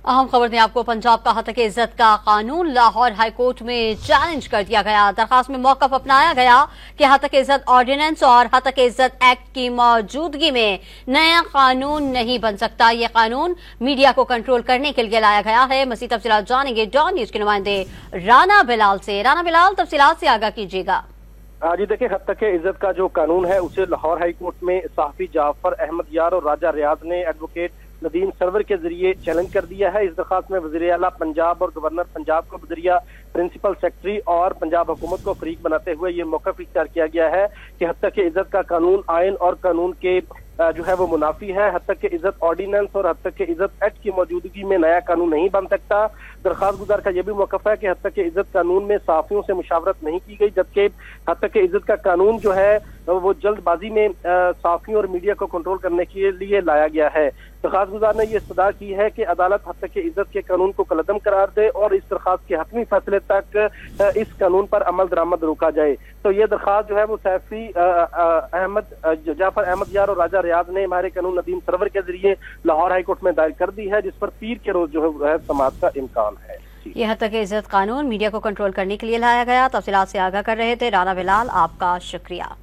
अहम खबर दें आपको, पंजाब का हत्या इज्जत का कानून लाहौर हाई कोर्ट में चैलेंज कर दिया गया। दरखास्त में मौक़िफ़ अपनाया गया कि हत्या इज्जत ऑर्डिनेंस और हत्या इज्जत एक्ट की मौजूदगी में नया कानून नहीं बन सकता। ये कानून मीडिया को कंट्रोल करने के लिए लाया गया है। मज़ीद तफसीलात जानेंगे डॉन न्यूज़ के नुमाइंदे राना बिलाल से। राना बिलाल, तफसीलात से आगाह कीजिएगा। जी देखिए, हत्या इज्जत का जो कानून है उसे लाहौर हाई कोर्ट में सहाफ़ी जाफर अहमद यार और राजा रियाज ने एडवोकेट नदीम सरवर के जरिए चैलेंज कर दिया है। इस दरखास्त में वज़ीर आला पंजाब और गवर्नर पंजाब को बजरिया प्रिंसिपल सेक्रेटरी और पंजाब हुकूमत को फरीक बनाते हुए ये मौक़िफ़ इख्तियार किया गया है कि हत्या की इज्जत का कानून आइन और कानून के जो है वो मुनाफी है। हत्या की इज्जत ऑर्डिनेंस और हत्या की इज्जत एक्ट की मौजूदगी में नया कानून नहीं बन सकता। दरखास्त गुजार का यह भी मौक़िफ़ है कि हत्या की इज्जत कानून में सहाफ़ियों से मुशावरत नहीं की गई, जबकि हत्या की इज्जत का कानून जो है वो जल्दबाजी में सहाफ़ियों और मीडिया को कंट्रोल करने के लिए लाया गया है। दरखास्त गुजार ने यह इस्तदा की है कि अदालत हत्या की इज्जत के कानून को कलअदम करार दे और इस दरखास्त के हतमी फैसले तक इस कानून पर अमल दरामद रोका जाए। तो ये दरखास्त जो है वो सैफी जाफर अहमद यार और राजा रियाज ने हमारे कानून नदीम सरवर के जरिए लाहौर हाई कोर्ट में दायर कर दी है, जिस पर पीर के रोज जो है समाअत का इम्कान है। ये हत्या इज्जत कानून मीडिया को कंट्रोल करने के लिए लाया गया। तफसीलात से आगाह कर रहे थे राना बिलाल, आपका शुक्रिया।